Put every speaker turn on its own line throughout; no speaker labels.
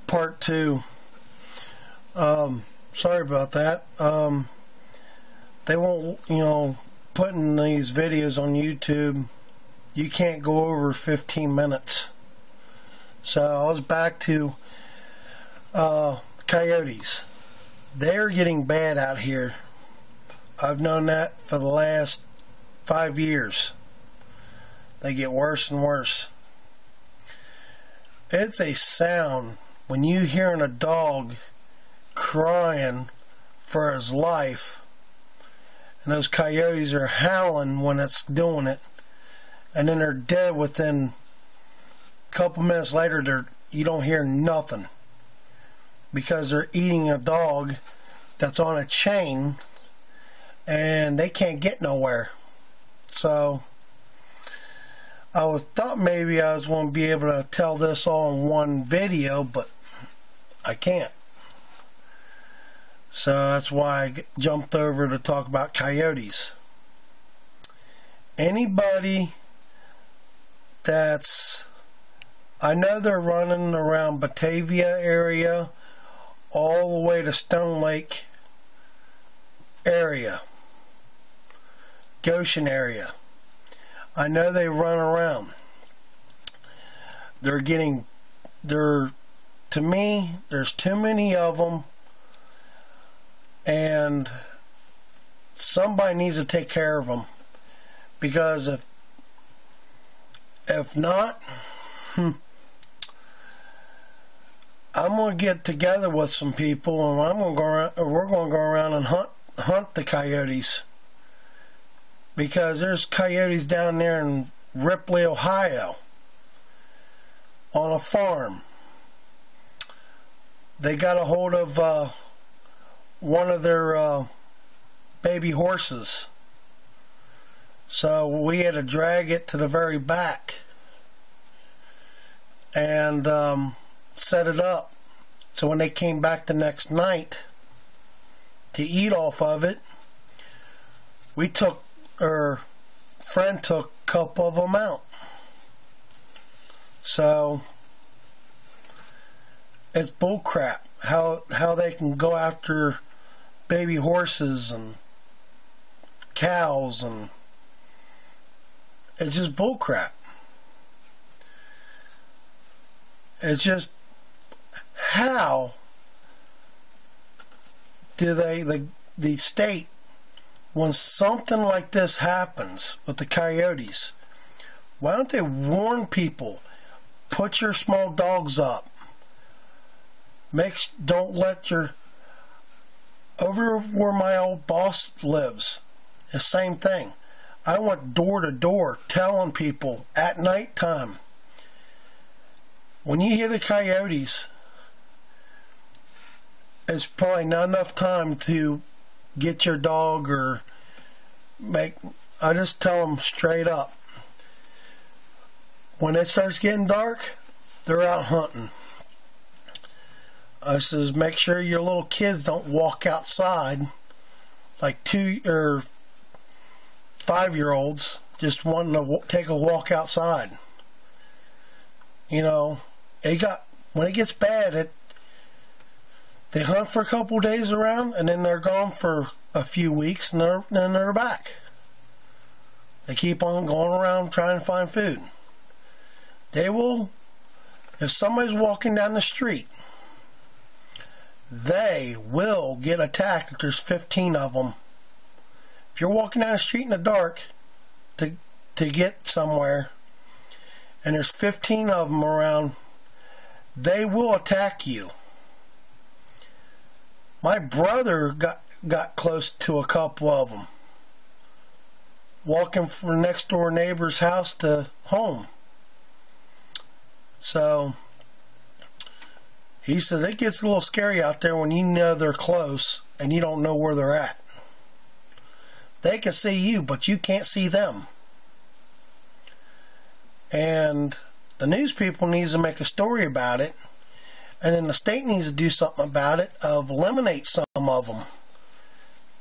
part 2. Sorry about that. They won't, putting these videos on YouTube, you can't go over 15 minutes. So I was back to coyotes. They're getting bad out here. I've known that for the last 5 years. They get worse and worse. It's a sound when you hearing a dog crying for his life, and those coyotes are howling when it's doing it, and then they're dead within a couple minutes later. You don't hear nothing because they're eating a dog that's on a chain and they can't get nowhere. So I thought maybe I was going to be able to tell this all in one video, but I can't. So that's why I jumped over to talk about coyotes. Anybody I know they're running around Batavia area all the way to Stone Lake area, Goshen area. I know they run around. To me, there's too many of them, and somebody needs to take care of them, because if not, I'm going to get together with some people, and we're going to go around and hunt the coyotes, because there's coyotes down there in Ripley, Ohio, on a farm. They got a hold of one of their baby horses, so we had to drag it to the very back and set it up. So when they came back the next night to eat off of it, our friend took a couple of them out. So it's bullcrap how they can go after baby horses and cows, and it's just bullcrap. It's just, how do the state, when something like this happens with the coyotes, why don't they warn people? Put your small dogs up. Don't let over where my old boss lives, the same thing. I went door to door telling people at night time, when you hear the coyotes, it's probably not enough time to get your dog I just tell them straight up, when it starts getting dark, they're out hunting. I says, make sure your little kids don't walk outside, like 2 or 5-year-olds just wanting to take a walk outside. When it gets bad, they hunt for a couple of days around, and then they're gone for a few weeks, and then they're back. They keep on going around trying to find food. If somebody's walking down the street, they will get attacked if there's 15 of them. If you're walking down the street in the dark to get somewhere, and there's 15 of them around, they will attack you. My brother got close to a couple of them, walking from next door neighbor's house to home. So he said it gets a little scary out there when you know they're close and you don't know where they're at. They can see you, but you can't see them. And the news people needs to make a story about it, and then the state needs to do something about it, eliminate some of them,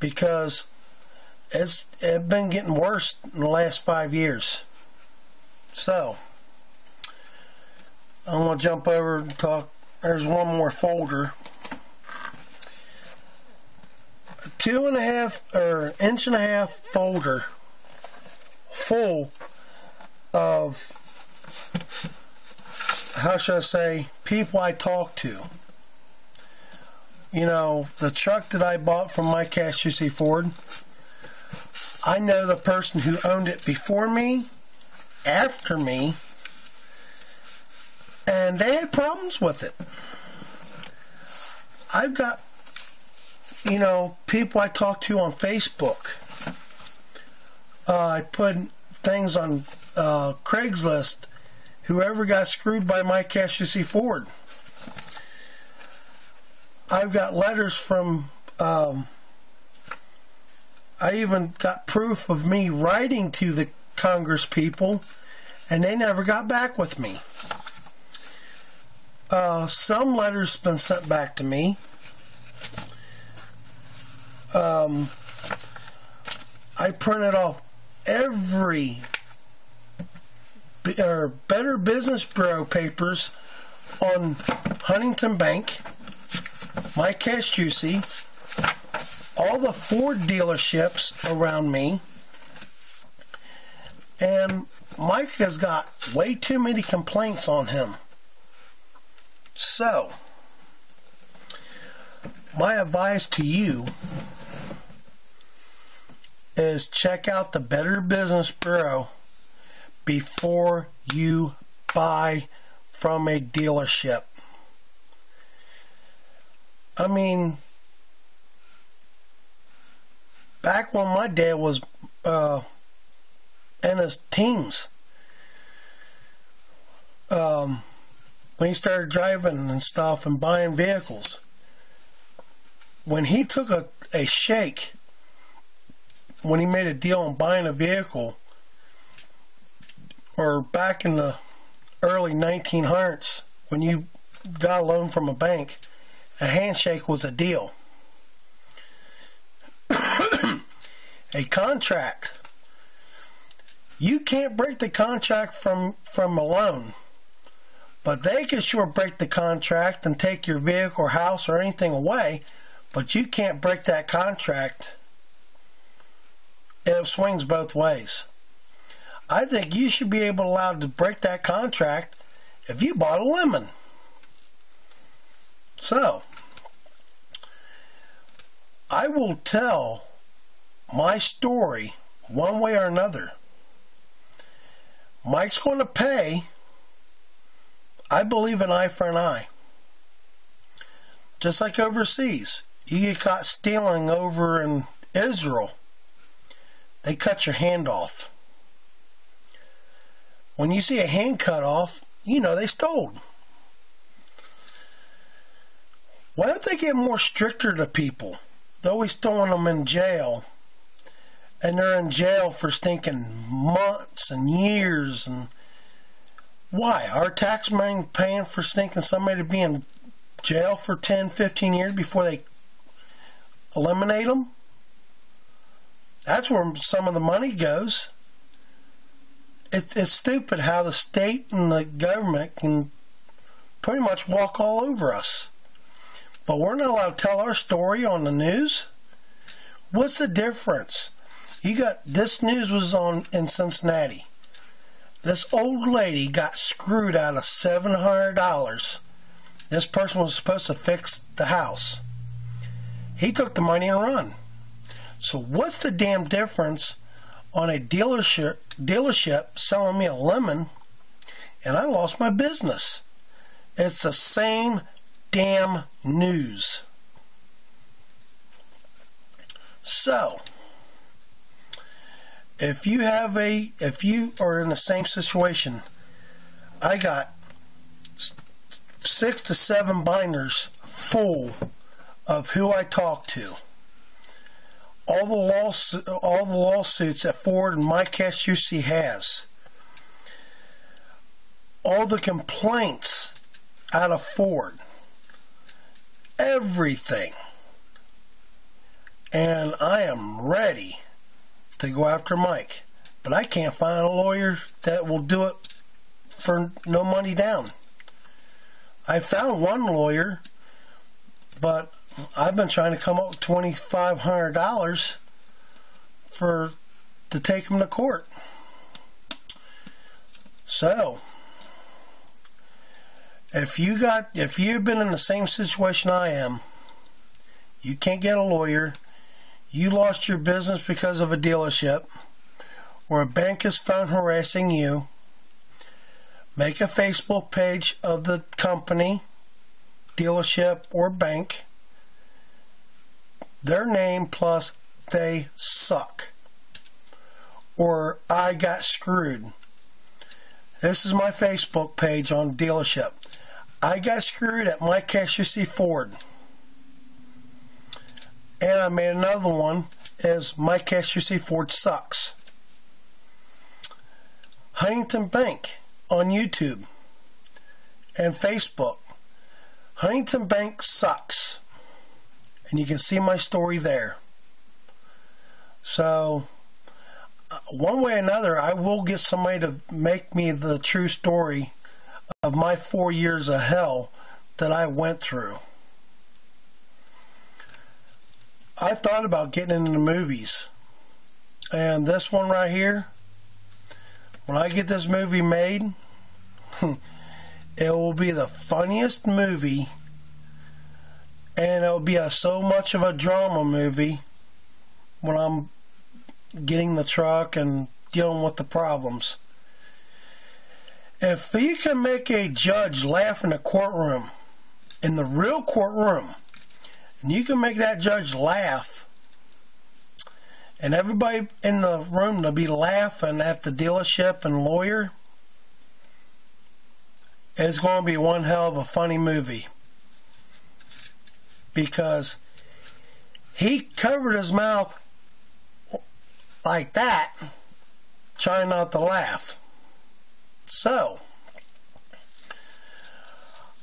because it's been getting worse in the last 5 years. So I'm going to jump over and talk There's one more folder. A 2.5 or inch and a half folder full of, how should I say, people I talk to. You know, the truck that I bought from my castrucci Ford, I know the person who owned it before me, after me, and they had problems with it. I've got, you know, people I talk to on Facebook. I put things on Craigslist. Whoever got screwed by my castrucci Ford. I've got letters from, I even got proof of me writing to the Congress people, and they never got back with me. Some letters been sent back to me. I printed off every Better Business Bureau papers on Huntington Bank, my castrucci, all the Ford dealerships around me, and Mike has got way too many complaints on him. So, my advice to you is check out the Better Business Bureau before you buy from a dealership. I mean, back when my dad was in his teens, when he started driving and stuff and buying vehicles, when he took a shake, when he made a deal on buying a vehicle, or back in the early 1900s, when you got a loan from a bank, a handshake was a deal. A contract. You can't break the contract from a loan, but they can sure break the contract and take your vehicle or house or anything away, but you can't break that contract. It swings both ways. I think you should be allowed to break that contract if you bought a lemon. So, I will tell my story one way or another. Mike's going to pay. I believe an eye for an eye. Just like overseas. You get caught stealing over in Israel, they cut your hand off. When you see a hand cut off, you know they stole. Why don't they get more stricter to people? They're always throwing them in jail. And they're in jail for stinking months and years. And why? Our tax money paying for stinking somebody to be in jail for 10, 15 years before they eliminate them? That's where some of the money goes. It's stupid how the state and the government can pretty much walk all over us. But we're not allowed to tell our story on the news. What's the difference? You got, this news was on in Cincinnati. This old lady got screwed out of $700. This person was supposed to fix the house. He took the money and run. So what's the damn difference on a dealership selling me a lemon and I lost my business? It's the same damn news. So, if you are in the same situation, I got 6 to 7 binders full of who I talk to. All the lawsuits that Ford and my castrucci has. All the complaints out of Ford. Everything. And I am ready to go after Mike. But I can't find a lawyer that will do it for no money down. I found one lawyer, but I've been trying to come up with $2,500 to take him to court. So, if you've been in the same situation I am, you can't get a lawyer, you lost your business because of a dealership, or a bank is phone harassing you, make a Facebook page of the company, dealership, or bank, their name plus they suck, or I got screwed. This is my Facebook page on dealership. I got screwed at my castrucci Ford. And I made another one as my castrucci Ford sucks. Huntington Bank on YouTube and Facebook. Huntington Bank sucks. And you can see my story there. So, one way or another, I will get somebody to make me the true story of my 4 years of hell that I went through. I thought about getting into the movies. And this one right here, when I get this movie made, it will be the funniest movie, and it will be so much of a drama movie when I'm getting the truck and dealing with the problems. If you can make a judge laugh in a courtroom, in the real courtroom, and you can make that judge laugh, and everybody in the room will be laughing at the dealership and lawyer, it's going to be one hell of a funny movie. Because he covered his mouth like that, trying not to laugh. So,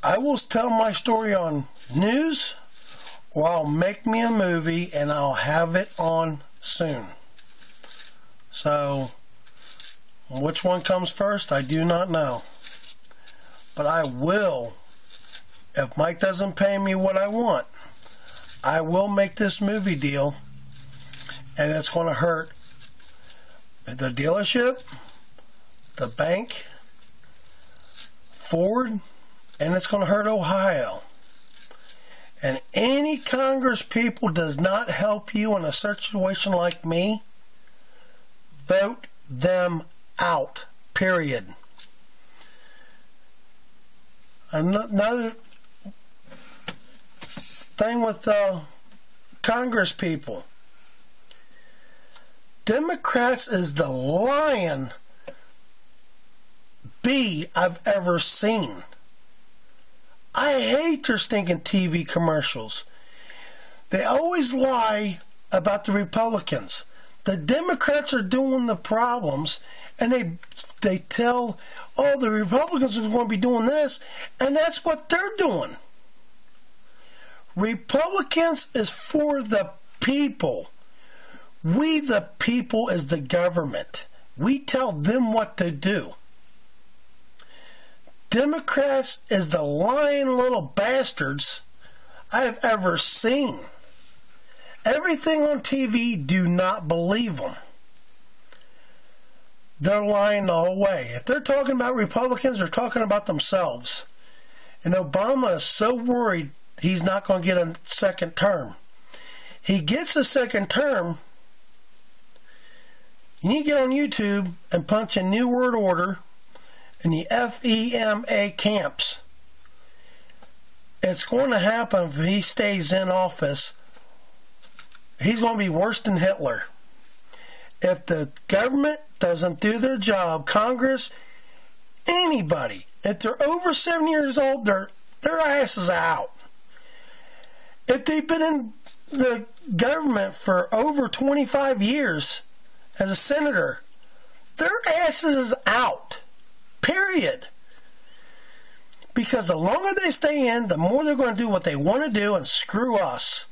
I will tell my story on news, or I'll make me a movie and I'll have it on soon. So, which one comes first, I do not know. But I will, if Mike doesn't pay me what I want, I will make this movie deal, and it's going to hurt the dealership, the bank, Ford, and it's going to hurt Ohio. And any Congress people does not help you in a situation like me, vote them out, period. Another thing with Congress people. Democrats is the lying bee I've ever seen. I hate their stinking TV commercials. They always lie about the Republicans. The Democrats are doing the problems, and they tell, oh, the Republicans are going to be doing this, and that's what they're doing. Republicans is for the people. We, the people, is the government. We tell them what to do. Democrats is the lying little bastards I've ever seen. Everything on TV, do not believe them. They're lying the whole way. If they're talking about Republicans, they're talking about themselves. And Obama is so worried he's not going to get a second term. He gets a second term. You need to get on YouTube and punch in New World Order and the FEMA camps. It's going to happen if he stays in office. He's going to be worse than Hitler. If the government doesn't do their job, Congress, anybody, if they're over 7 years old, their asses are out. If they've been in the government for over 25 years as a senator, their asses is out. Period. Because the longer they stay in, the more they're going to do what they want to do and screw us.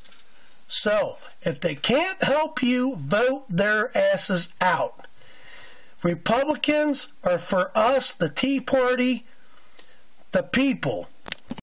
So, if they can't help you, vote their asses out. Republicans are for us, the Tea Party, the people.